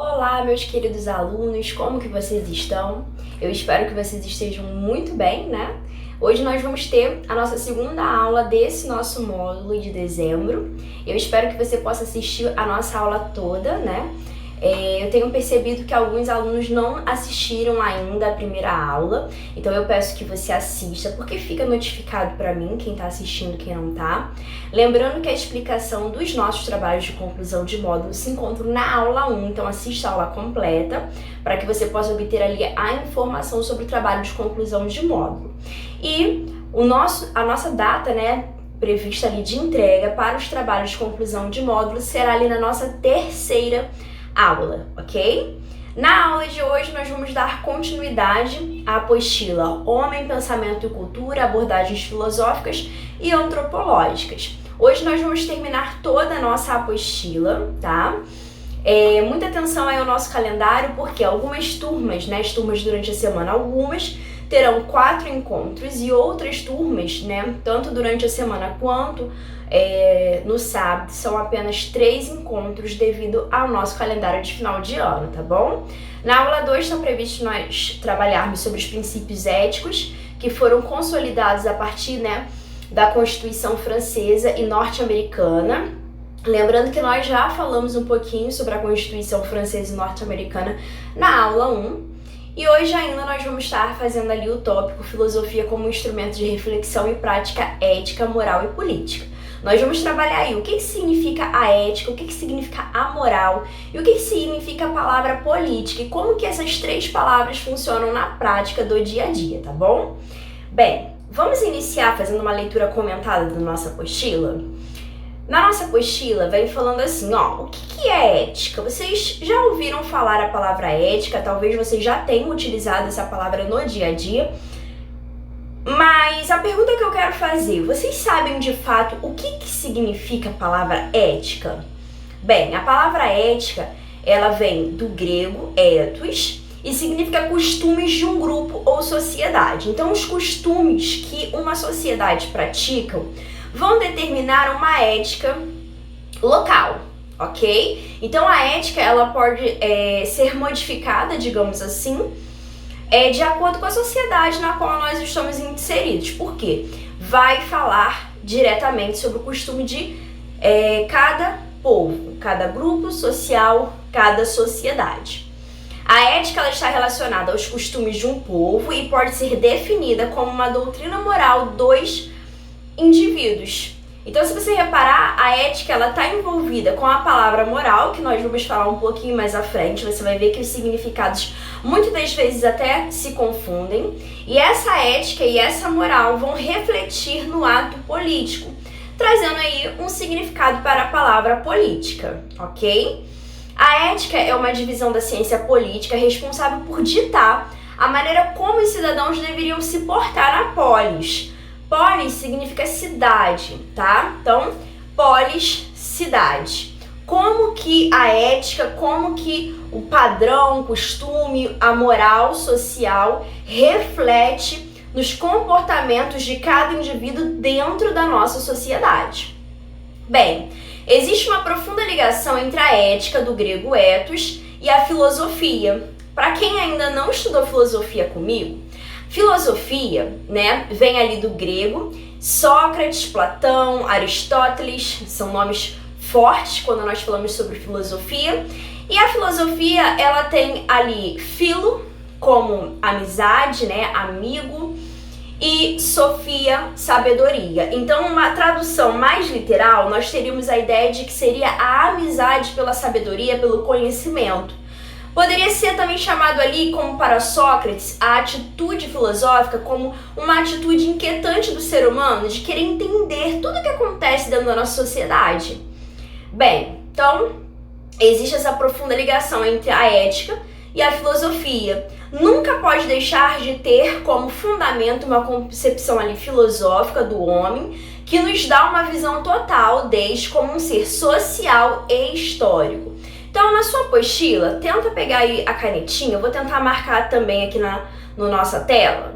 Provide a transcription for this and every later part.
Olá, meus queridos alunos, como que vocês estão? Eu espero que vocês estejam muito bem, né? Hoje nós vamos ter a nossa segunda aula desse nosso módulo de dezembro. Eu espero que você possa assistir a nossa aula toda, né? Eu tenho percebido que alguns alunos não assistiram ainda a primeira aula, então eu peço que você assista, porque fica notificado para mim quem está assistindo e quem não está. Lembrando que a explicação dos nossos trabalhos de conclusão de módulo se encontra na aula 1, então assista a aula completa, para que você possa obter ali a informação sobre o trabalho de conclusão de módulo. E a nossa data, né, prevista ali de entrega para os trabalhos de conclusão de módulo será ali na nossa terceira aula, ok? Na aula de hoje nós vamos dar continuidade à apostila Homem, Pensamento e Cultura, abordagens filosóficas e antropológicas. Hoje nós vamos terminar toda a nossa apostila, tá? Muita atenção aí ao nosso calendário, porque algumas turmas, né, as turmas durante a semana, algumas terão 4 encontros e outras turmas, né, tanto durante a semana quanto no sábado, são apenas 3 encontros devido ao nosso calendário de final de ano, tá bom? Na aula 2 está previsto nós trabalharmos sobre os princípios éticos que foram consolidados a partir, né, da Constituição Francesa e norte-americana. Lembrando que nós já falamos um pouquinho sobre a Constituição Francesa e norte-americana na aula 1. E hoje ainda nós vamos estar fazendo ali o tópico Filosofia como instrumento de reflexão e prática ética, moral e política. Nós vamos trabalhar aí o que significa a ética, o que significa a moral e o que significa a palavra política e como que essas 3 palavras funcionam na prática do dia a dia, tá bom? Bem, vamos iniciar fazendo uma leitura comentada da nossa apostila? Na nossa apostila vem falando assim, ó, o que é ética? Vocês já ouviram falar a palavra ética, talvez vocês já tenham utilizado essa palavra no dia a dia, mas a pergunta que eu quero fazer, vocês sabem de fato o que significa a palavra ética? Bem, a palavra ética, ela vem do grego ethos e significa costumes de um grupo ou sociedade. Então, os costumes que uma sociedade pratica vão determinar uma ética local, ok? Então, a ética, ela pode ser modificada, digamos assim, de acordo com a sociedade na qual nós estamos inseridos. Por quê? Vai falar diretamente sobre o costume de cada povo, cada grupo social, cada sociedade. A ética ela está relacionada aos costumes de um povo e pode ser definida como uma doutrina moral dos indivíduos. Então, se você reparar, a ética ela está envolvida com a palavra moral, que nós vamos falar um pouquinho mais à frente. Você vai ver que os significados muitas das vezes até se confundem. E essa ética e essa moral vão refletir no ato político, trazendo aí um significado para a palavra política, ok? A ética é uma divisão da ciência política responsável por ditar a maneira como os cidadãos deveriam se portar na polis. Polis significa cidade, tá? Então, polis, cidade. Como que a ética, como que o padrão, o costume, a moral social reflete nos comportamentos de cada indivíduo dentro da nossa sociedade? Bem, existe uma profunda ligação entre a ética, do grego ethos, e a filosofia. Para quem ainda não estudou filosofia comigo, filosofia, né, vem ali do grego, Sócrates, Platão, Aristóteles, são nomes fortes quando nós falamos sobre filosofia. E a filosofia, ela tem ali filo, como amizade, né, amigo, e sofia, sabedoria. Então, uma tradução mais literal, nós teríamos a ideia de que seria a amizade pela sabedoria, pelo conhecimento. Poderia ser também chamado ali, como para Sócrates, a atitude filosófica como uma atitude inquietante do ser humano, de querer entender tudo o que acontece dentro da nossa sociedade. Bem, então, existe essa profunda ligação entre a ética e a filosofia. Nunca pode deixar de ter como fundamento uma concepção ali filosófica do homem, que nos dá uma visão total deste como um ser social e histórico. Então, na sua apostila, tenta pegar aí a canetinha, eu vou tentar marcar também aqui na nossa tela,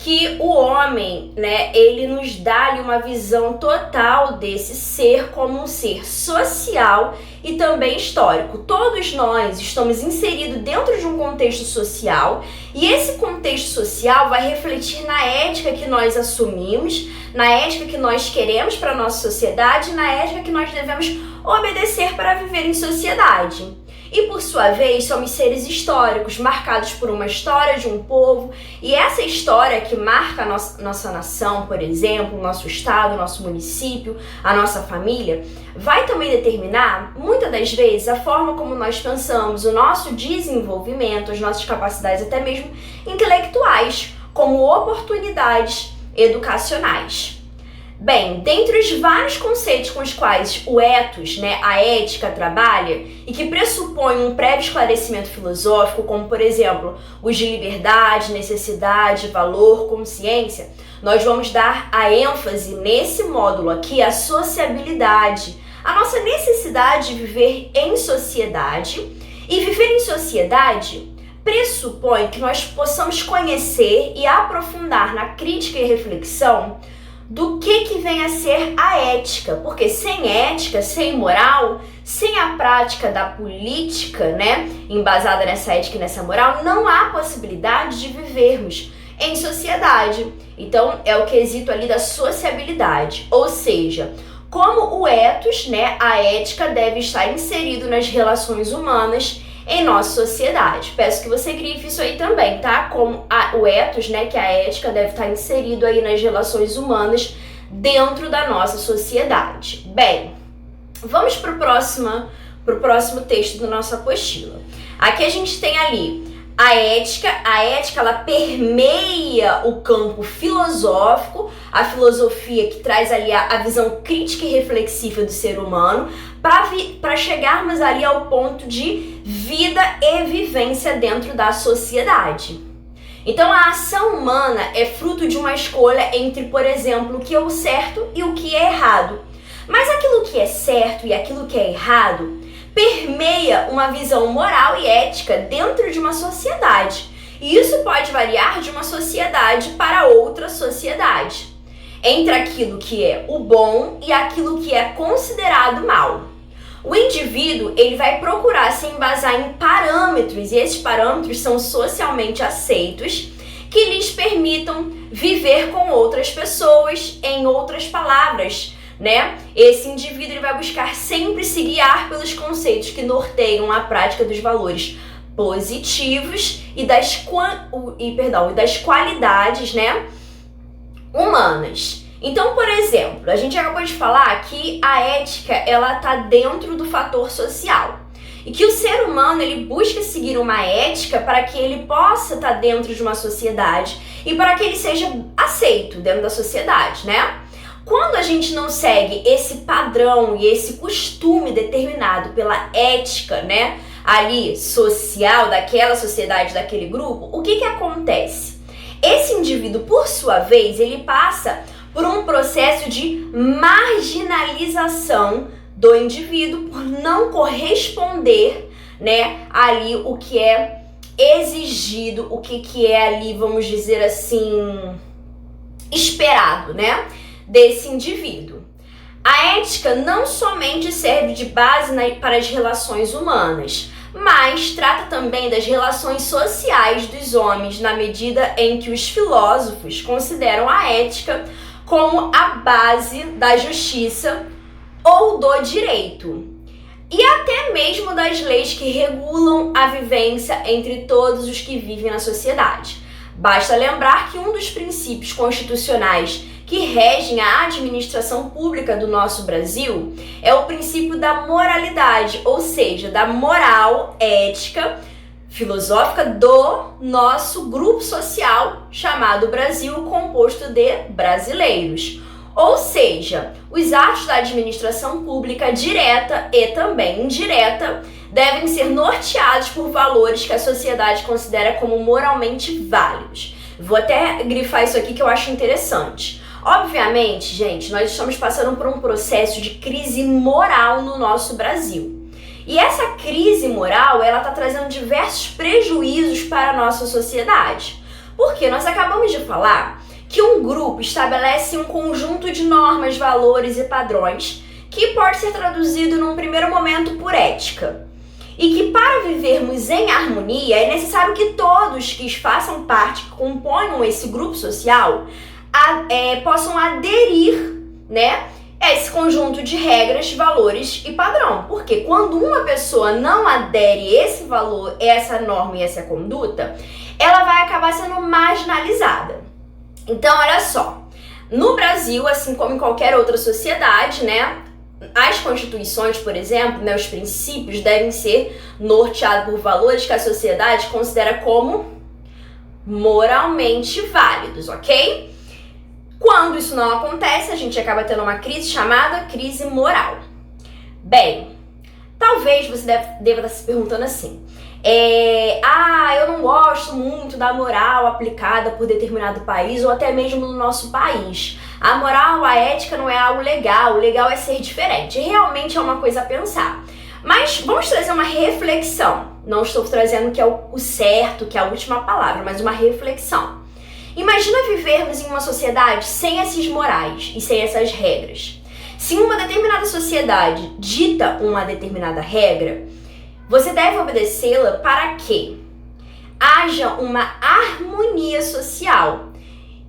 que o homem, né, ele nos dá ali uma visão total desse ser como um ser social e também histórico. Todos nós estamos inseridos dentro de um contexto social e esse contexto social vai refletir na ética que nós assumimos, na ética que nós queremos para a nossa sociedade, na ética que nós devemos obedecer para viver em sociedade. E por sua vez, somos seres históricos, marcados por uma história de um povo, e essa história que marca a nossa nação, por exemplo, o nosso estado, o nosso município, a nossa família, vai também determinar, muitas das vezes, a forma como nós pensamos, o nosso desenvolvimento, as nossas capacidades até mesmo intelectuais, como oportunidades educacionais. Bem, dentre os vários conceitos com os quais o ethos, né, a ética, trabalha e que pressupõe um prévio esclarecimento filosófico, como por exemplo os de liberdade, necessidade, valor, consciência, nós vamos dar a ênfase nesse módulo aqui à sociabilidade, a nossa necessidade de viver em sociedade. E viver em sociedade pressupõe que nós possamos conhecer e aprofundar na crítica e reflexão do que vem a ser a ética, porque sem ética, sem moral, sem a prática da política, né, embasada nessa ética e nessa moral, não há possibilidade de vivermos em sociedade. Então, é o quesito ali da sociabilidade, ou seja, como o ethos, né, a ética deve estar inserido nas relações humanas em nossa sociedade. Peço que você grife isso aí também, tá? Como o ethos, né, que a ética deve estar inserido aí nas relações humanas dentro da nossa sociedade. Bem, vamos pro próximo texto da nossa apostila. Aqui a gente tem ali a ética ela permeia o campo filosófico, a filosofia que traz ali a visão crítica e reflexiva do ser humano, para chegarmos ali ao ponto de vida e vivência dentro da sociedade. Então a ação humana é fruto de uma escolha entre, por exemplo, o que é o certo e o que é errado. Mas aquilo que é certo e aquilo que é errado permeia uma visão moral e ética dentro de uma sociedade. E isso pode variar de uma sociedade para outra sociedade, entre aquilo que é o bom e aquilo que é considerado mal. O indivíduo, ele vai procurar se embasar em parâmetros, e esses parâmetros são socialmente aceitos, que lhes permitam viver com outras pessoas, em outras palavras, né? Esse indivíduo, ele vai buscar sempre se guiar pelos conceitos que norteiam a prática dos valores positivos e das qualidades, né, humanas. Então, por exemplo, a gente acabou de falar que a ética, ela está dentro do fator social. E que o ser humano, ele busca seguir uma ética para que ele possa estar dentro de uma sociedade e para que ele seja aceito dentro da sociedade, né? Quando a gente não segue esse padrão e esse costume determinado pela ética, né, ali social daquela sociedade, daquele grupo, o que acontece? Esse indivíduo, por sua vez, ele passa por um processo de marginalização do indivíduo por não corresponder, né, ali o que é exigido, o que é ali, vamos dizer assim, esperado, né, desse indivíduo. A ética não somente serve de base para as relações humanas, mas trata também das relações sociais dos homens, na medida em que os filósofos consideram a ética como a base da justiça ou do direito, e até mesmo das leis que regulam a vivência entre todos os que vivem na sociedade. Basta lembrar que um dos princípios constitucionais que regem a administração pública do nosso Brasil é o princípio da moralidade, ou seja, da moral ética filosófica do nosso grupo social chamado Brasil, composto de brasileiros. Ou seja, os atos da administração pública direta e também indireta devem ser norteados por valores que a sociedade considera como moralmente válidos. Vou até grifar isso aqui que eu acho interessante. Obviamente, gente, nós estamos passando por um processo de crise moral no nosso Brasil. E essa crise moral, ela está trazendo diversos prejuízos para a nossa sociedade. Porque nós acabamos de falar que um grupo estabelece um conjunto de normas, valores e padrões que pode ser traduzido num primeiro momento por ética. E que para vivermos em harmonia é necessário que todos que façam parte, que componham esse grupo social, possam aderir, né, a esse conjunto de regras, valores e padrão. Porque quando uma pessoa não adere a esse valor, essa norma e essa conduta, ela vai acabar sendo marginalizada. Então, olha só, no Brasil, assim como em qualquer outra sociedade, né, as constituições, por exemplo, né, os princípios devem ser norteados por valores que a sociedade considera como moralmente válidos, ok? Quando isso não acontece, a gente acaba tendo uma crise chamada crise moral. Bem, talvez você deva estar se perguntando assim, eu não gosto muito da moral aplicada por determinado país ou até mesmo no nosso país. A moral, a ética não é algo legal, o legal é ser diferente. Realmente é uma coisa a pensar. Mas vamos trazer uma reflexão. Não estou trazendo que é o certo, que é a última palavra, mas uma reflexão. Imagina vivermos em uma sociedade sem esses morais e sem essas regras. Se uma determinada sociedade dita uma determinada regra, você deve obedecê-la para que haja uma harmonia social.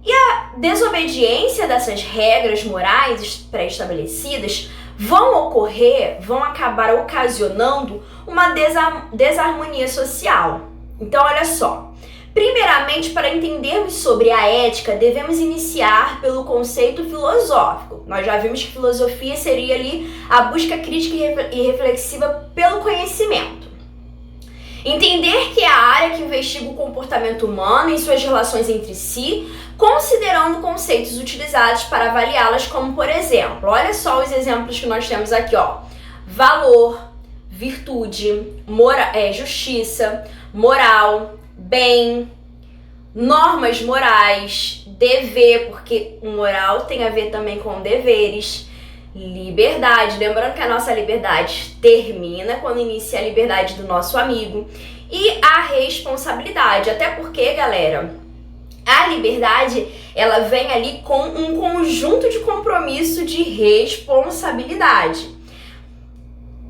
E a desobediência dessas regras morais pré-estabelecidas vão acabar ocasionando uma desarmonia social. Então, olha só. Primeiramente, para entendermos sobre a ética, devemos iniciar pelo conceito filosófico. Nós já vimos que filosofia seria ali a busca crítica e reflexiva pelo conhecimento. Entender que é a área que investiga o comportamento humano e suas relações entre si, considerando conceitos utilizados para avaliá-las, como por exemplo, olha só os exemplos que nós temos aqui, ó. Valor, virtude, justiça, moral, bem, normas morais, dever, porque o moral tem a ver também com deveres, liberdade, lembrando que a nossa liberdade termina quando inicia a liberdade do nosso amigo, e a responsabilidade, até porque, galera, a liberdade, ela vem ali com um conjunto de compromisso de responsabilidade.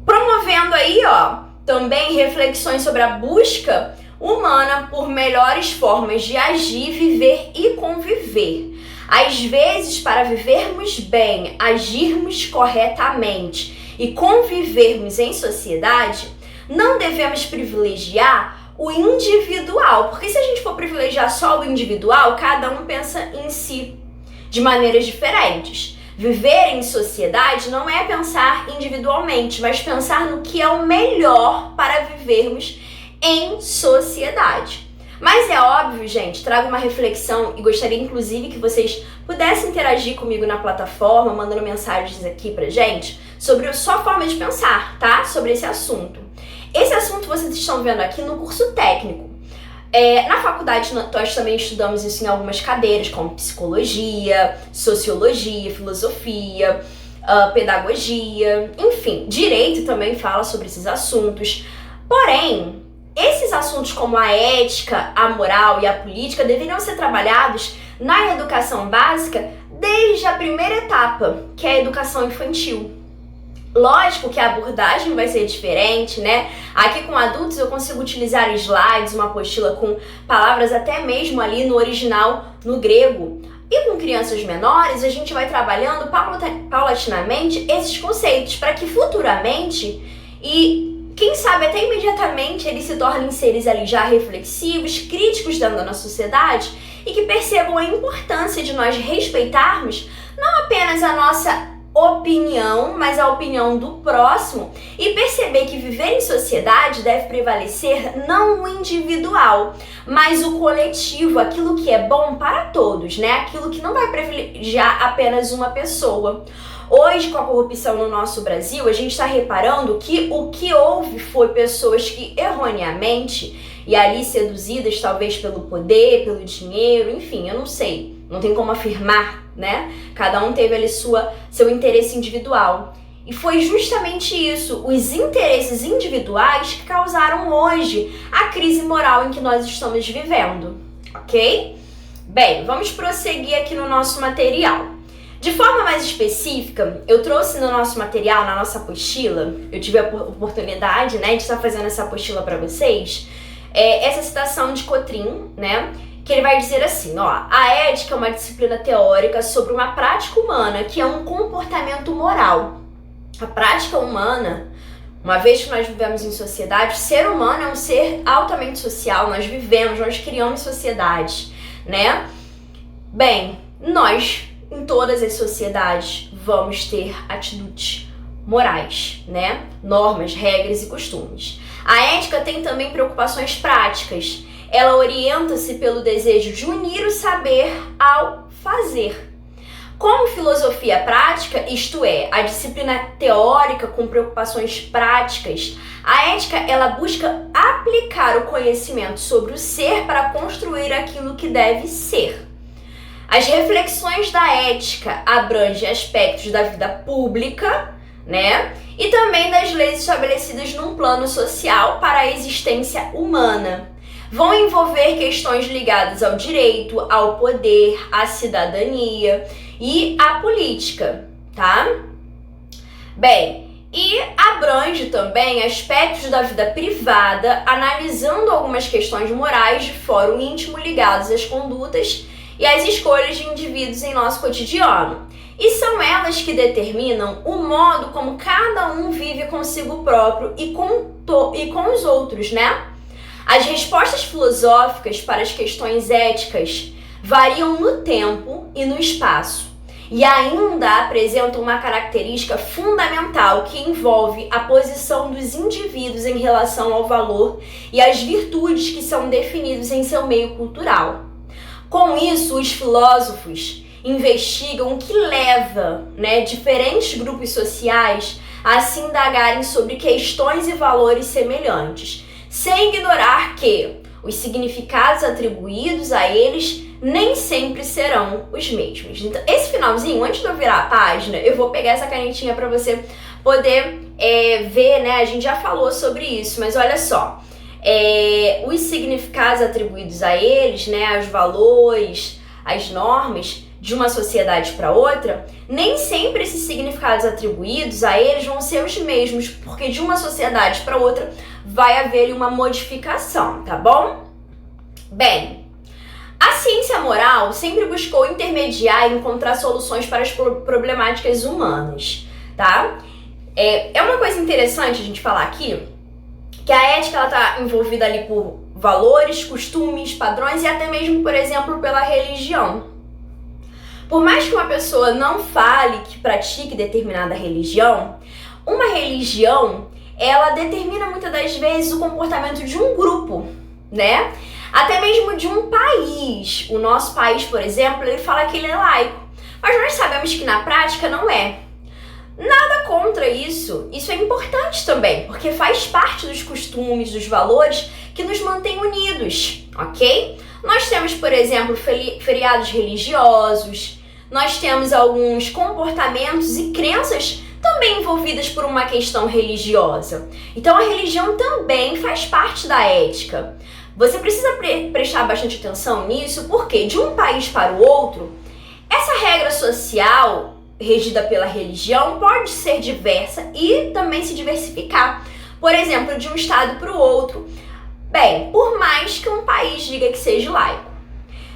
Promovendo aí, ó, também reflexões sobre a busca humana por melhores formas de agir, viver e conviver. Às vezes, para vivermos bem, agirmos corretamente e convivermos em sociedade, não devemos privilegiar o individual, porque se a gente for privilegiar só o individual, cada um pensa em si de maneiras diferentes. Viver em sociedade não é pensar individualmente, mas pensar no que é o melhor para vivermos em sociedade. Mas é óbvio, gente, trago uma reflexão e gostaria inclusive que vocês pudessem interagir comigo na plataforma, mandando mensagens aqui pra gente sobre a sua forma de pensar, tá? Sobre esse assunto. Esse assunto vocês estão vendo aqui no curso técnico. Na faculdade nós também estudamos isso em algumas cadeiras, como psicologia, sociologia, filosofia, pedagogia, enfim, direito também fala sobre esses assuntos. Porém, esses assuntos como a ética, a moral e a política deveriam ser trabalhados na educação básica desde a primeira etapa, que é a educação infantil. Lógico que a abordagem vai ser diferente, né? Aqui com adultos eu consigo utilizar slides, uma apostila com palavras até mesmo ali no original, no grego. E com crianças menores a gente vai trabalhando paulatinamente esses conceitos para que futuramente quem sabe até imediatamente eles se tornem seres ali já reflexivos, críticos dentro da nossa sociedade e que percebam a importância de nós respeitarmos não apenas a nossa opinião, mas a opinião do próximo e perceber que viver em sociedade deve prevalecer não o individual, mas o coletivo, aquilo que é bom para todos, né? Aquilo que não vai privilegiar apenas uma pessoa. Hoje, com a corrupção no nosso Brasil, a gente está reparando que o que houve foi pessoas que erroneamente, e ali seduzidas talvez pelo poder, pelo dinheiro, enfim, eu não sei, não tem como afirmar, né? Cada um teve ali seu interesse individual. E foi justamente isso, os interesses individuais que causaram hoje a crise moral em que nós estamos vivendo. ok? Bem, vamos prosseguir aqui no nosso material. De forma mais específica, eu trouxe no nosso material, na nossa apostila, eu tive a oportunidade, né, de estar fazendo essa apostila para vocês, essa citação de Cotrim, né, que ele vai dizer assim, ó, a ética é uma disciplina teórica sobre uma prática humana que é um comportamento moral. A prática humana, uma vez que nós vivemos em sociedade, o ser humano é um ser altamente social, nós vivemos, nós criamos sociedade, né? Bem, nós, em todas as sociedades, vamos ter atitudes morais, né? Normas, regras e costumes. A ética tem também preocupações práticas. Ela orienta-se pelo desejo de unir o saber ao fazer. Como filosofia prática, isto é, a disciplina teórica com preocupações práticas, a ética ela busca aplicar o conhecimento sobre o ser para construir aquilo que deve ser. As reflexões da ética abrangem aspectos da vida pública, né? E também das leis estabelecidas num plano social para a existência humana. Vão envolver questões ligadas ao direito, ao poder, à cidadania e à política, tá? Bem, e abrange também aspectos da vida privada, analisando algumas questões morais de fórum íntimo ligados às condutas e às escolhas de indivíduos em nosso cotidiano. E são elas que determinam o modo como cada um vive consigo próprio e com os outros, né? As respostas filosóficas para as questões éticas variam no tempo e no espaço e ainda apresentam uma característica fundamental que envolve a posição dos indivíduos em relação ao valor e às virtudes que são definidos em seu meio cultural. Com isso, os filósofos investigam o que leva, diferentes grupos sociais a se indagarem sobre questões e valores semelhantes, sem ignorar que os significados atribuídos a eles nem sempre serão os mesmos. Então, esse finalzinho, antes de eu virar a página, eu vou pegar essa canetinha para você poder ver, né? A gente já falou sobre isso, mas olha só. Os significados atribuídos a eles, né? Os valores, as normas de uma sociedade para outra, nem sempre esses significados atribuídos a eles vão ser os mesmos, porque de uma sociedade para outra vai haver uma modificação, tá bom? Bem, a ciência moral sempre buscou intermediar e encontrar soluções para as problemáticas humanas, tá? É uma coisa interessante a gente falar aqui, que a ética ela tá envolvida ali por valores, costumes, padrões e até mesmo, por exemplo, pela religião. Por mais que uma pessoa não fale que pratique determinada religião, uma religião, ela determina muitas das vezes o comportamento de um grupo, né? Até mesmo de um país. O nosso país, por exemplo, ele fala que ele é laico, mas nós sabemos que na prática não é. Nada contra isso, isso é importante também, porque faz parte dos costumes, dos valores que nos mantém unidos, ok? Nós temos, por exemplo, feriados religiosos, nós temos alguns comportamentos e crenças também envolvidas por uma questão religiosa. Então a religião também faz parte da ética. Você precisa prestar bastante atenção nisso, porque de um país para o outro, essa regra social regida pela religião pode ser diversa e também se diversificar. Por exemplo, de um estado para o outro. Bem, por mais que um país diga que seja laico.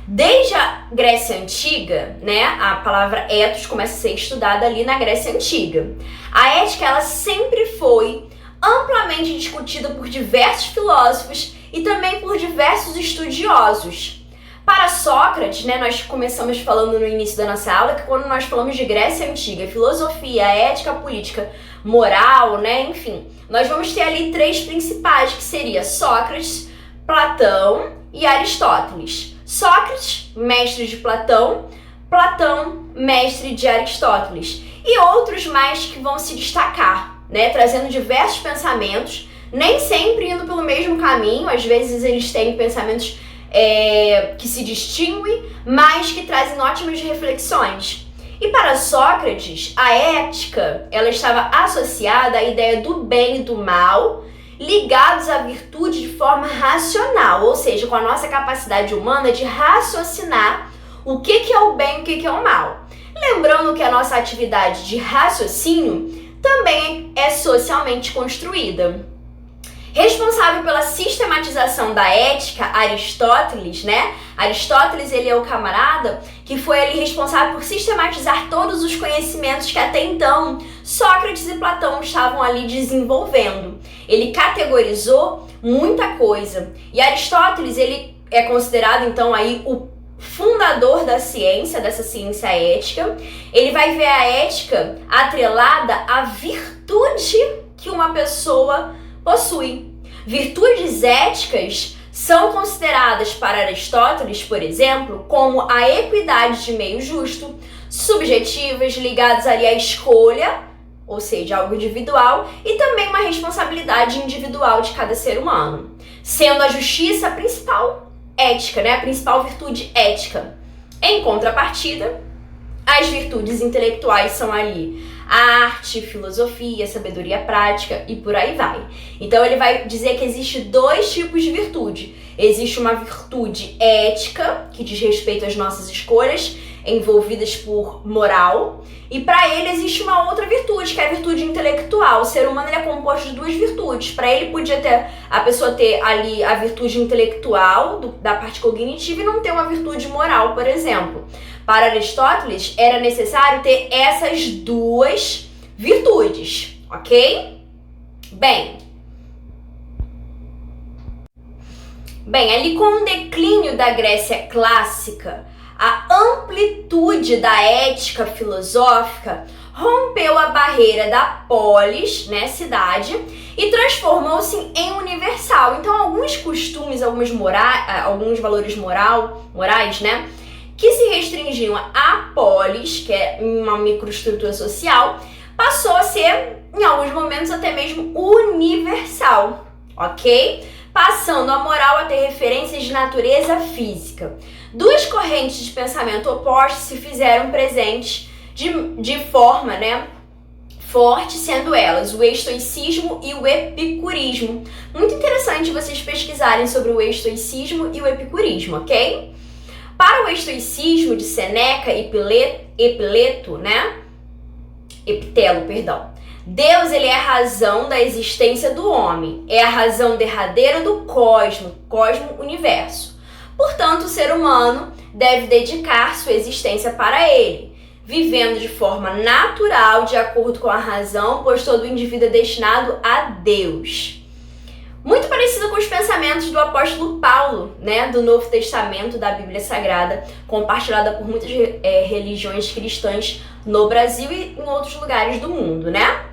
Desde a Grécia Antiga, né, a palavra ethos começa a ser estudada ali na Grécia Antiga. A ética, ela sempre foi amplamente discutida por diversos filósofos e também por diversos estudiosos. Para Sócrates, né, nós começamos falando no início da nossa aula que quando nós falamos de Grécia Antiga, filosofia, ética, política, moral, né, enfim, nós vamos ter ali três principais, que seria Sócrates, Platão e Aristóteles. Sócrates, mestre de Platão, Platão, mestre de Aristóteles, e outros mais que vão se destacar, né, trazendo diversos pensamentos, nem sempre indo pelo mesmo caminho, às vezes eles têm pensamentos que se distinguem, mas que trazem ótimas reflexões. E para Sócrates, a ética ela estava associada à ideia do bem e do mal ligados à virtude de forma racional, ou seja, com a nossa capacidade humana de raciocinar o que é o bem e o que é o mal. Lembrando que a nossa atividade de raciocínio também é socialmente construída. Responsável pela sistematização da ética, Aristóteles, né? Aristóteles, ele é o camarada que foi ali responsável por sistematizar todos os conhecimentos que até então Sócrates e Platão estavam ali desenvolvendo. Ele categorizou muita coisa. E Aristóteles, ele é considerado então aí o fundador da ciência, dessa ciência ética. Ele vai ver a ética atrelada à virtude que uma pessoa possui. Virtudes éticas são consideradas para Aristóteles, por exemplo, como a equidade de meio justo, subjetivas, ligadas ali à escolha, ou seja, algo individual, e também uma responsabilidade individual de cada ser humano, sendo a justiça a principal ética, né? A principal virtude ética. Em contrapartida, as virtudes intelectuais são ali a arte, filosofia, sabedoria prática e por aí vai. Então ele vai dizer que existe dois tipos de virtude. Existe uma virtude ética, que diz respeito às nossas escolhas, envolvidas por moral, e para ele existe uma outra virtude, que é a virtude intelectual. O ser humano ele é composto de duas virtudes. Para ele podia ter a pessoa ter ali a virtude intelectual da parte cognitiva e não ter uma virtude moral, por exemplo. Para Aristóteles era necessário ter essas duas virtudes, ok? Bem, ali com o declínio da Grécia clássica, a amplitude da ética filosófica rompeu a barreira da polis, né, cidade, e transformou-se em universal. Então, alguns costumes, alguns valores morais, né, que se restringiam à polis, que é uma microestrutura social, passou a ser, em alguns momentos, até mesmo universal, ok? Passando a moral a ter referências de natureza física. Duas correntes de pensamento opostas se fizeram presentes de forma, né, forte, sendo elas o estoicismo e o epicurismo. Muito interessante vocês pesquisarem sobre o estoicismo e o epicurismo, ok? Para o estoicismo de Sêneca e Epitelo, Deus, ele é a razão da existência do homem, é a razão derradeira do cosmo-universo. Portanto, o ser humano deve dedicar sua existência para ele, vivendo de forma natural, de acordo com a razão, pois todo indivíduo é destinado a Deus. Muito parecido com os pensamentos do apóstolo Paulo, né, do Novo Testamento, da Bíblia Sagrada, compartilhada por muitas religiões cristãs no Brasil e em outros lugares do mundo, né?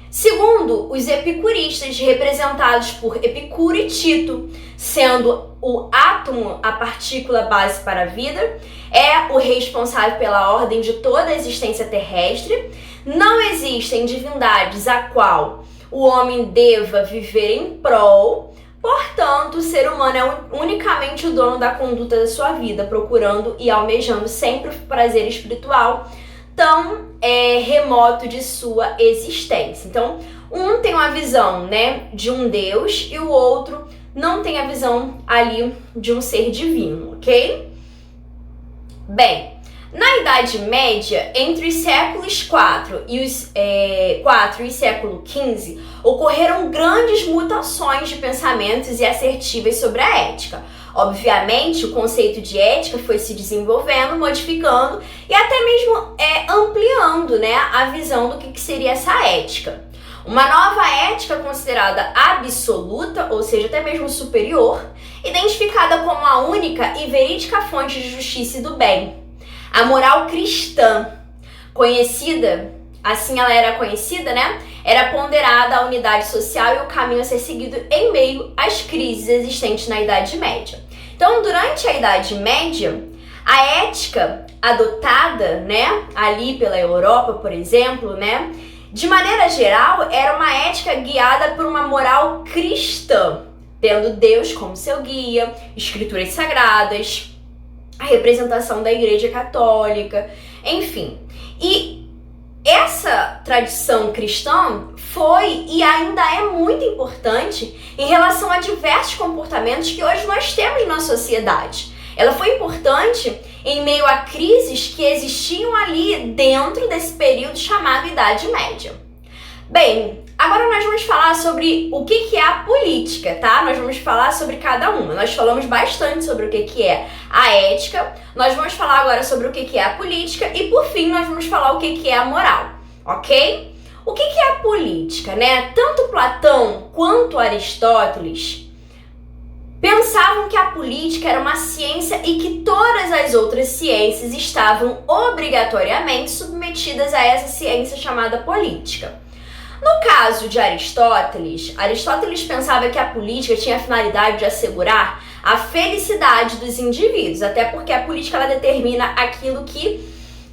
Segundo os epicuristas, representados por Epicuro e Tito, sendo o átomo a partícula base para a vida, é o responsável pela ordem de toda a existência terrestre. Não existem divindades a qual o homem deva viver em prol, portanto, o ser humano é unicamente o dono da conduta da sua vida, procurando e almejando sempre o prazer espiritual, tão remoto de sua existência. Então, um tem uma visão, né, de um Deus e o outro não tem a visão ali de um ser divino, ok? Bem, na Idade Média, entre os séculos IV e século XV, ocorreram grandes mutações de pensamentos e assertivas sobre a ética. Obviamente, o conceito de ética foi se desenvolvendo, modificando e até mesmo ampliando, né, a visão do que seria essa ética. Uma nova ética considerada absoluta, ou seja, até mesmo superior, identificada como a única e verídica fonte de justiça e do bem. A moral cristã, assim ela era conhecida, né? Era ponderada a unidade social e o caminho a ser seguido em meio às crises existentes na Idade Média. Então, durante a Idade Média, a ética adotada, né, ali pela Europa, por exemplo, né, de maneira geral, era uma ética guiada por uma moral cristã, tendo Deus como seu guia, escrituras sagradas, a representação da Igreja Católica, enfim. E essa tradição cristã foi e ainda é muito importante em relação a diversos comportamentos que hoje nós temos na sociedade. Ela foi importante em meio a crises que existiam ali dentro desse período chamado Idade Média. Bem, agora nós vamos falar sobre o que é a política, tá? Nós vamos falar sobre cada uma. Nós falamos bastante sobre o que é a ética, nós vamos falar agora sobre o que é a política e, por fim, nós vamos falar o que é a moral, ok? O que é a política, né? Tanto Platão quanto Aristóteles pensavam que a política era uma ciência e que todas as outras ciências estavam obrigatoriamente submetidas a essa ciência chamada política. No caso de Aristóteles, Aristóteles pensava que a política tinha a finalidade de assegurar a felicidade dos indivíduos, até porque a política ela determina aquilo que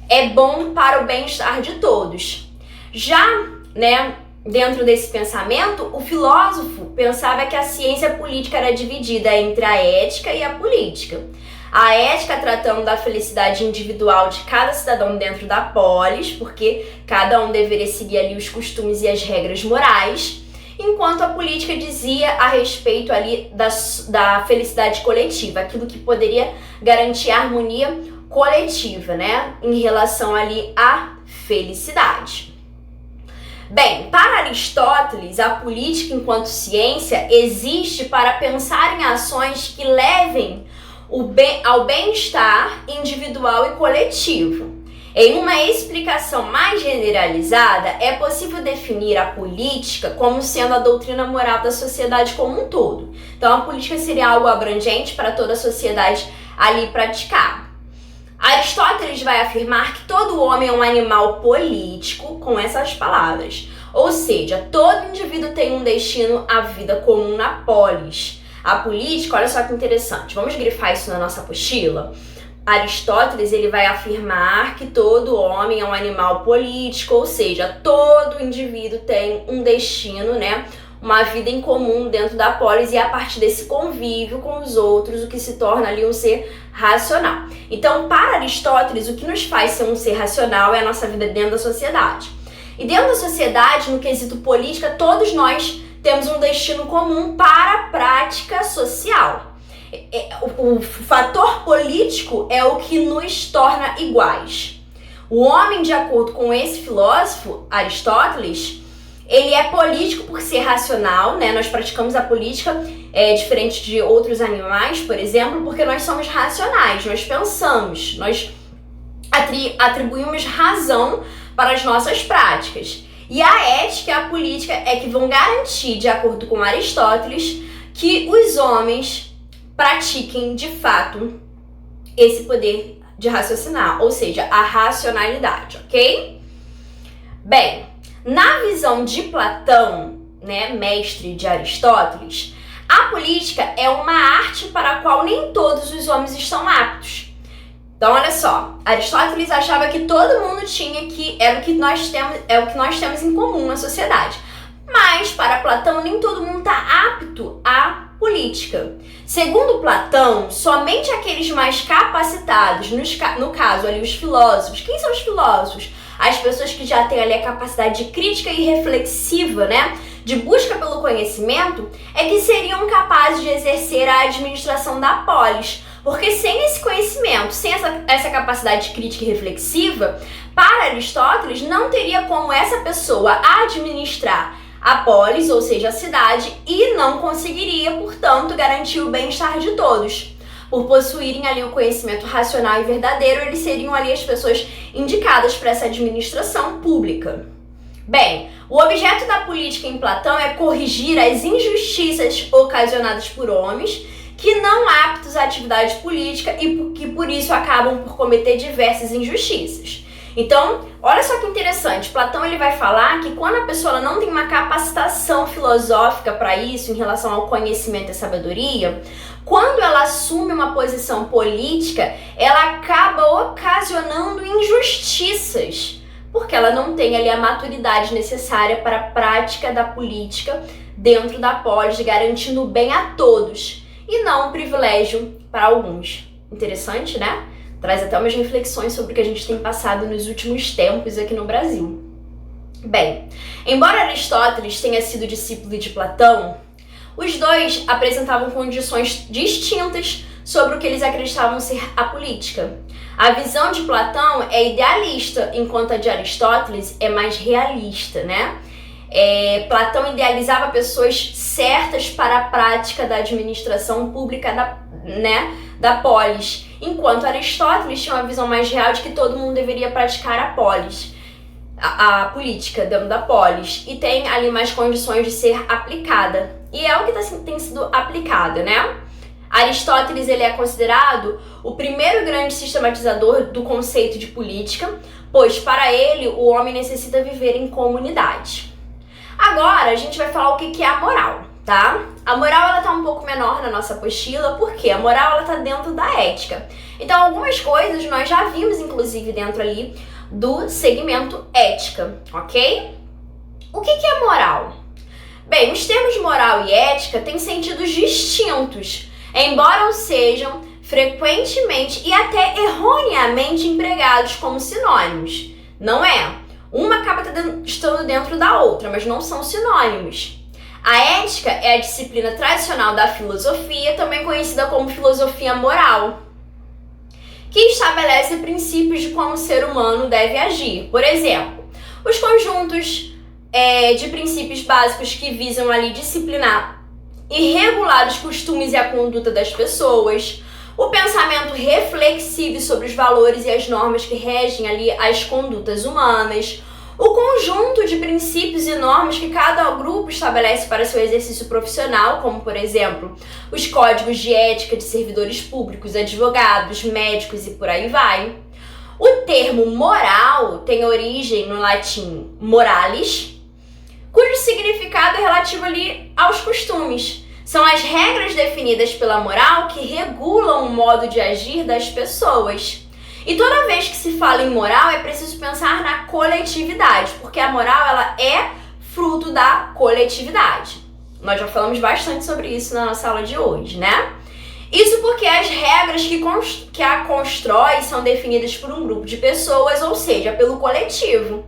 é bom para o bem-estar de todos. Já, né, dentro desse pensamento, o filósofo pensava que a ciência política era dividida entre a ética e a política. A ética tratando da felicidade individual de cada cidadão dentro da polis, porque cada um deveria seguir ali os costumes e as regras morais, enquanto a política dizia a respeito ali da felicidade coletiva, aquilo que poderia garantir a harmonia coletiva, né, em relação ali à felicidade. Bem, para Aristóteles, a política enquanto ciência existe para pensar em ações que levem ao bem-estar individual e coletivo. Em uma explicação mais generalizada, é possível definir a política como sendo a doutrina moral da sociedade como um todo. Então, a política seria algo abrangente para toda a sociedade ali praticada. Aristóteles vai afirmar que todo homem é um animal político com essas palavras. Ou seja, todo indivíduo tem um destino à vida comum na polis. A política, olha só que interessante, vamos grifar isso na nossa apostila? Aristóteles ele vai afirmar que todo homem é um animal político, ou seja, todo indivíduo tem um destino, né? Uma vida em comum dentro da polis e a partir desse convívio com os outros, o que se torna ali um ser racional. Então, para Aristóteles, o que nos faz ser um ser racional é a nossa vida dentro da sociedade. E dentro da sociedade, no quesito política, todos nós temos um destino comum para a prática social. O fator político é o que nos torna iguais. O homem, de acordo com esse filósofo, Aristóteles, ele é político por ser racional, né? Nós praticamos a política diferente de outros animais, por exemplo, porque nós somos racionais, nós pensamos, nós atribuímos razão para as nossas práticas. E a ética e a política é que vão garantir, de acordo com Aristóteles, que os homens pratiquem de fato esse poder de raciocinar, ou seja, a racionalidade, ok? Bem, na visão de Platão, né, mestre de Aristóteles, a política é uma arte para a qual nem todos os homens estão aptos. Então, olha só, Aristóteles achava que todo mundo tinha que é o que nós temos em comum na sociedade. Mas, para Platão, nem todo mundo está apto à política. Segundo Platão, somente aqueles mais capacitados, no caso ali os filósofos. Quem são os filósofos? As pessoas que já têm ali a capacidade de crítica e reflexiva, né? De busca pelo conhecimento, é que seriam capazes de exercer a administração da polis. Porque sem esse conhecimento, sem essa capacidade crítica e reflexiva, para Aristóteles não teria como essa pessoa administrar a polis, ou seja, a cidade, e não conseguiria, portanto, garantir o bem-estar de todos. Por possuírem ali o conhecimento racional e verdadeiro, eles seriam ali as pessoas indicadas para essa administração pública. Bem, o objeto da política em Platão é corrigir as injustiças ocasionadas por homens que não aptos à atividade política e que por isso acabam por cometer diversas injustiças. Então, olha só que interessante, Platão ele vai falar que quando a pessoa não tem uma capacitação filosófica para isso, em relação ao conhecimento e sabedoria, quando ela assume uma posição política, ela acaba ocasionando injustiças, porque ela não tem ali a maturidade necessária para a prática da política dentro da polis, garantindo o bem a todos, e não um privilégio para alguns. Interessante, né? Traz até umas reflexões sobre o que a gente tem passado nos últimos tempos aqui no Brasil. Bem, embora Aristóteles tenha sido discípulo de Platão, os dois apresentavam condições distintas sobre o que eles acreditavam ser a política. A visão de Platão é idealista, enquanto a de Aristóteles é mais realista, né? Platão idealizava pessoas certas para a prática da administração pública da polis, enquanto Aristóteles tinha uma visão mais real de que todo mundo deveria praticar a polis, a política dentro da polis, e tem ali mais condições de ser aplicada. E é o que tem sido aplicado, né? Aristóteles ele é considerado o primeiro grande sistematizador do conceito de política, pois para ele o homem necessita viver em comunidade. Agora a gente vai falar o que é a moral, tá? A moral ela tá um pouco menor na nossa apostila, porque a moral ela tá dentro da ética. Então algumas coisas nós já vimos inclusive dentro ali do segmento ética, ok? O que é moral? Bem, os termos moral e ética têm sentidos distintos, embora sejam frequentemente e até erroneamente empregados como sinônimos. Não é? Uma acaba estando dentro da outra, mas não são sinônimos. A ética é a disciplina tradicional da filosofia, também conhecida como filosofia moral, que estabelece princípios de como o ser humano deve agir. Por exemplo, os conjuntos de princípios básicos que visam ali disciplinar e regular os costumes e a conduta das pessoas, o pensamento reflexivo sobre os valores e as normas que regem ali as condutas humanas, o conjunto de princípios e normas que cada grupo estabelece para seu exercício profissional, como, por exemplo, os códigos de ética de servidores públicos, advogados, médicos e por aí vai. O termo moral tem origem no latim moralis, cujo significado é relativo ali aos costumes. São as regras definidas pela moral que regulam o modo de agir das pessoas. E toda vez que se fala em moral, é preciso pensar na coletividade, porque a moral ela é fruto da coletividade. Nós já falamos bastante sobre isso na nossa aula de hoje, né? Isso porque as regras que a constrói são definidas por um grupo de pessoas, ou seja, pelo coletivo.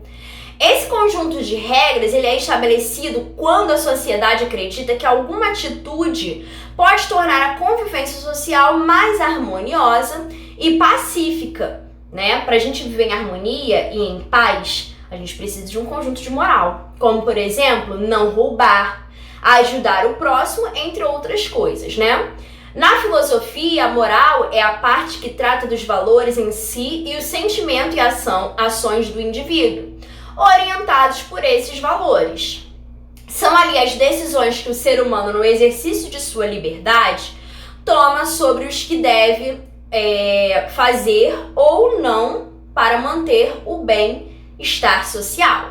Esse conjunto de regras ele é estabelecido quando a sociedade acredita que alguma atitude pode tornar a convivência social mais harmoniosa e pacífica, né? Para a gente viver em harmonia e em paz, a gente precisa de um conjunto de moral, como, por exemplo, não roubar, ajudar o próximo, entre outras coisas, né? Na filosofia, a moral é a parte que trata dos valores em si e o sentimento e ações do indivíduo, orientados por esses valores. São ali as decisões que o ser humano, no exercício de sua liberdade, toma sobre os que deve fazer ou não para manter o bem-estar social.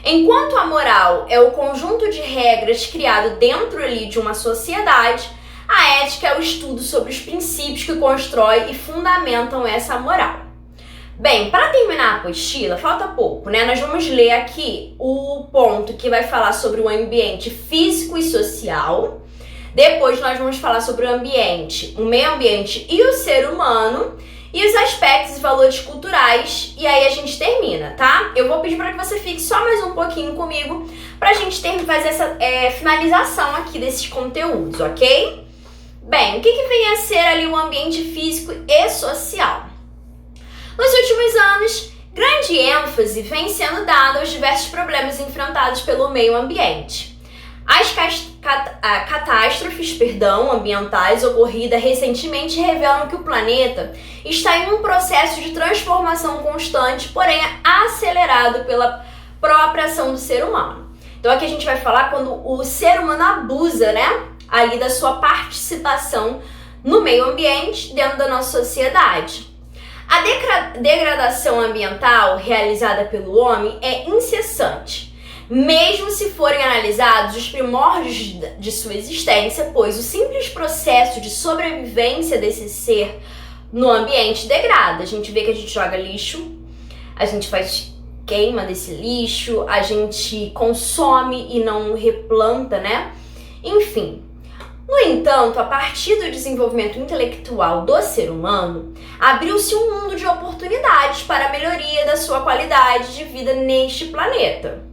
Enquanto a moral é o conjunto de regras criado dentro ali de uma sociedade, a ética é o estudo sobre os princípios que constroem e fundamentam essa moral. Bem, para terminar a apostila, falta pouco, né? Nós vamos ler aqui o ponto que vai falar sobre o ambiente físico e social. Depois nós vamos falar sobre o ambiente, o meio ambiente e o ser humano e os aspectos e valores culturais. E aí a gente termina, tá? Eu vou pedir para que você fique só mais um pouquinho comigo para a gente fazer essa finalização aqui desses conteúdos, ok? Bem, o que vem a ser ali o ambiente físico e social? Nos últimos anos, grande ênfase vem sendo dada aos diversos problemas enfrentados pelo meio ambiente. As catástrofes ambientais ocorridas recentemente revelam que o planeta está em um processo de transformação constante, porém acelerado pela própria ação do ser humano. Então aqui a gente vai falar quando o ser humano abusa, né, ali da sua participação no meio ambiente dentro da nossa sociedade. A degradação ambiental realizada pelo homem é incessante, mesmo se forem analisados os primórdios de sua existência, pois o simples processo de sobrevivência desse ser no ambiente degrada. A gente vê que a gente joga lixo, a gente faz queima desse lixo, a gente consome e não replanta, né? Enfim, no No entanto, a partir do desenvolvimento intelectual do ser humano, abriu-se um mundo de oportunidades para a melhoria da sua qualidade de vida neste planeta,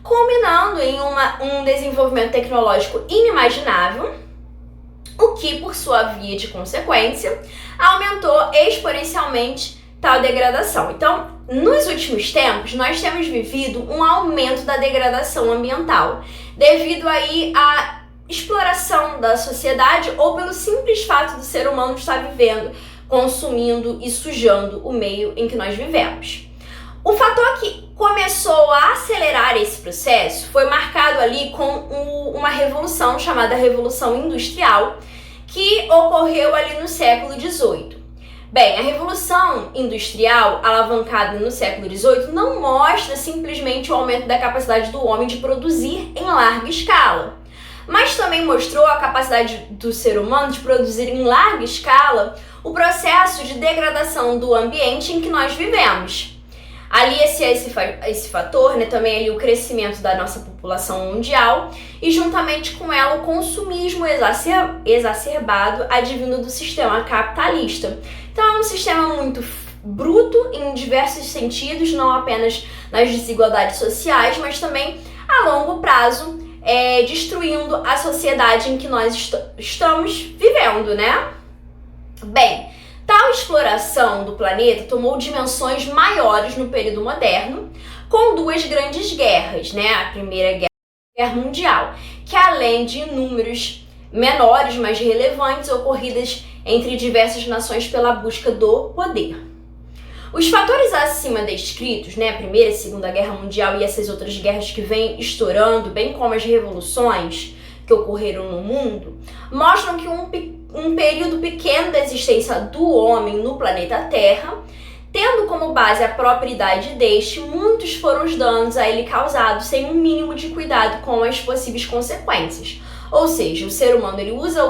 culminando em um desenvolvimento tecnológico inimaginável, o que, por sua via de consequência, aumentou exponencialmente tal degradação. Então, nos últimos tempos, nós temos vivido um aumento da degradação ambiental, devido aí à exploração da sociedade ou pelo simples fato do ser humano estar vivendo, consumindo e sujando o meio em que nós vivemos. O fator que começou a acelerar esse processo foi marcado ali com uma revolução chamada Revolução Industrial, que ocorreu ali no século XVIII. Bem, a Revolução Industrial, alavancada no século XVIII, não mostra simplesmente o aumento da capacidade do homem de produzir em larga escala, mas também mostrou a capacidade do ser humano de produzir em larga escala o processo de degradação do ambiente em que nós vivemos. Alia-se a esse fator, né, também ali o crescimento da nossa população mundial e juntamente com ela o consumismo exacerbado advindo do sistema capitalista. Então é um sistema muito bruto em diversos sentidos, não apenas nas desigualdades sociais, mas também a longo prazo, destruindo a sociedade em que nós estamos vivendo, né? Bem, tal exploração do planeta tomou dimensões maiores no período moderno, com duas grandes guerras, né? A Primeira Guerra Mundial, que além de inúmeros menores, mas relevantes, ocorridas entre diversas nações pela busca do poder. Os fatores acima descritos, né, a Primeira e Segunda Guerra Mundial e essas outras guerras que vêm estourando, bem como as revoluções que ocorreram no mundo, mostram que um período pequeno da existência do homem no planeta Terra, tendo como base a propriedade deste, muitos foram os danos a ele causados sem um mínimo de cuidado com as possíveis consequências. Ou seja, o ser humano ele usa,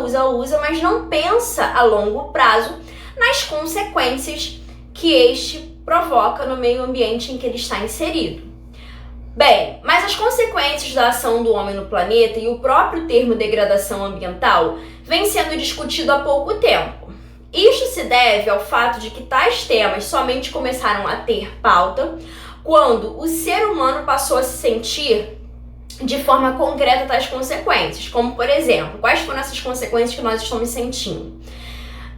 mas não pensa a longo prazo nas consequências que este provoca no meio ambiente em que ele está inserido. Bem, mas as consequências da ação do homem no planeta e o próprio termo degradação ambiental vem sendo discutido há pouco tempo. Isto se deve ao fato de que tais temas somente começaram a ter pauta quando o ser humano passou a se sentir de forma concreta tais consequências, como por exemplo, quais foram essas consequências que nós estamos sentindo?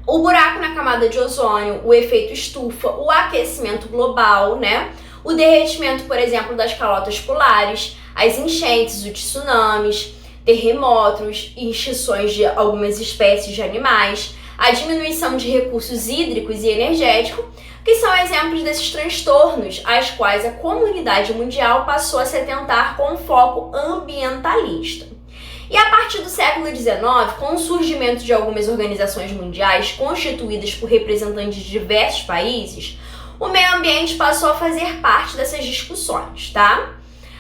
O buraco na camada de ozônio, o efeito estufa, o aquecimento global, né? O derretimento, por exemplo, das calotas polares, as enchentes, os tsunamis, terremotos, extinções de algumas espécies de animais, a diminuição de recursos hídricos e energéticos, que são exemplos desses transtornos, às quais a comunidade mundial passou a se atentar com um foco ambientalista. E a partir do século XIX, com o surgimento de algumas organizações mundiais constituídas por representantes de diversos países, o meio ambiente passou a fazer parte dessas discussões, tá?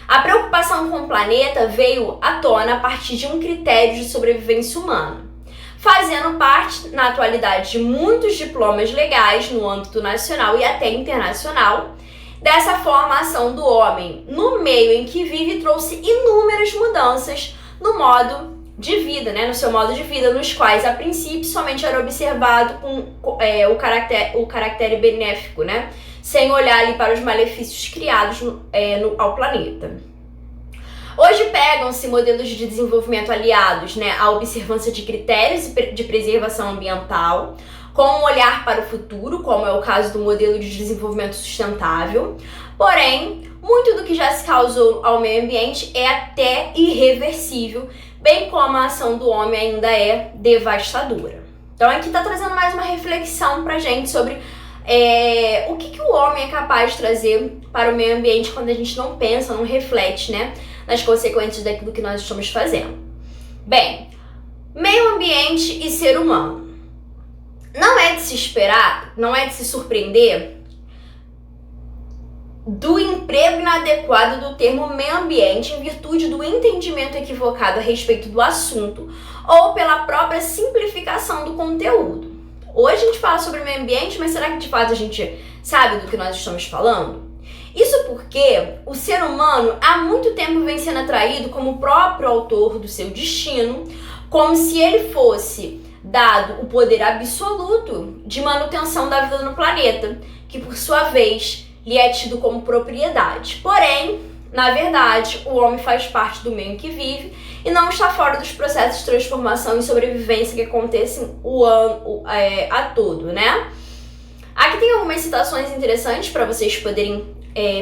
A preocupação com o planeta veio à tona a partir de um critério de sobrevivência humana, fazendo parte, na atualidade, de muitos diplomas legais no âmbito nacional e até internacional. Dessa forma, a ação do homem no meio em que vive trouxe inúmeras mudanças no modo de vida, né, no seu modo de vida, nos quais, a princípio, somente era observado o caráter benéfico, né, sem olhar ali para os malefícios criados ao planeta. Hoje pegam-se modelos de desenvolvimento aliados, né, à observância de critérios de preservação ambiental, com um olhar para o futuro, como é o caso do modelo de desenvolvimento sustentável. Porém, muito do que já se causou ao meio ambiente é até irreversível, bem como a ação do homem ainda é devastadora. Então aqui está trazendo mais uma reflexão pra gente sobre o que o homem é capaz de trazer para o meio ambiente quando a gente não pensa, não reflete, né, nas consequências daquilo que nós estamos fazendo. Bem, meio ambiente e ser humano. Não é de se esperar, não é de se surpreender do emprego inadequado do termo meio ambiente em virtude do entendimento equivocado a respeito do assunto ou pela própria simplificação do conteúdo. Hoje a gente fala sobre meio ambiente, mas será que de fato a gente sabe do que nós estamos falando? Isso porque o ser humano há muito tempo vem sendo atraído como próprio autor do seu destino como se ele fosse dado o poder absoluto de manutenção da vida no planeta, que por sua vez lhe é tido como propriedade. Porém, na verdade, o homem faz parte do meio em que vive e não está fora dos processos de transformação e sobrevivência que acontecem o ano a todo, né? Aqui tem algumas citações interessantes para vocês poderem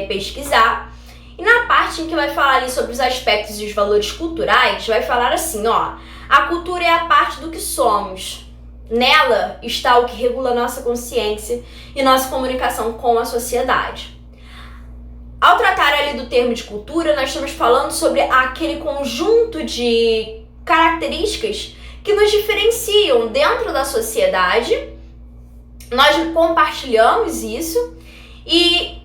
pesquisar. E na parte em que vai falar ali sobre os aspectos e os valores culturais, vai falar assim, ó: a cultura é a parte do que somos. Nela está o que regula nossa consciência e nossa comunicação com a sociedade. Ao tratar ali do termo de cultura, nós estamos falando sobre aquele conjunto de características que nos diferenciam dentro da sociedade. Nós compartilhamos isso e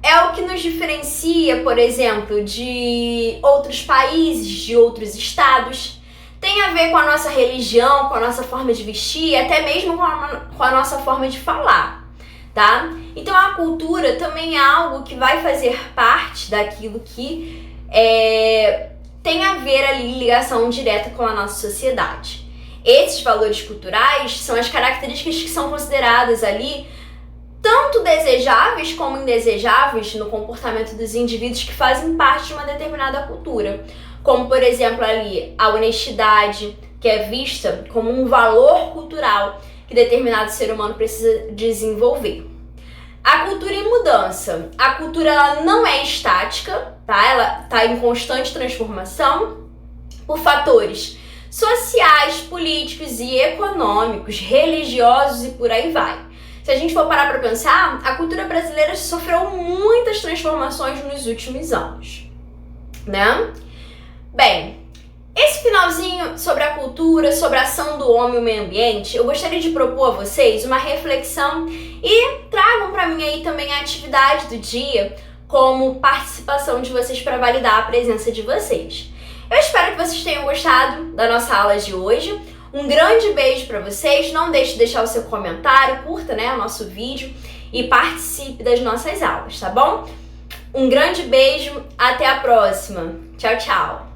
é o que nos diferencia, por exemplo, de outros países, de outros estados. Tem a ver com a nossa religião, com a nossa forma de vestir, até mesmo com a nossa forma de falar, tá? Então a cultura também é algo que vai fazer parte daquilo que tem a ver ali, ligação direta com a nossa sociedade. Esses valores culturais são as características que são consideradas ali tanto desejáveis como indesejáveis no comportamento dos indivíduos que fazem parte de uma determinada cultura. Como, por exemplo, ali a honestidade, que é vista como um valor cultural que determinado ser humano precisa desenvolver. A cultura em mudança. A cultura ela não é estática, tá? Ela está em constante transformação por fatores sociais, políticos e econômicos, religiosos e por aí vai. Se a gente for parar para pensar, a cultura brasileira sofreu muitas transformações nos últimos anos, né? Bem, esse finalzinho sobre a cultura, sobre a ação do homem e o meio ambiente, eu gostaria de propor a vocês uma reflexão e tragam para mim aí também a atividade do dia como participação de vocês para validar a presença de vocês. Eu espero que vocês tenham gostado da nossa aula de hoje. Um grande beijo para vocês, não deixe de deixar o seu comentário, curta, né, o nosso vídeo e participe das nossas aulas, tá bom? Um grande beijo, até a próxima. Tchau, tchau!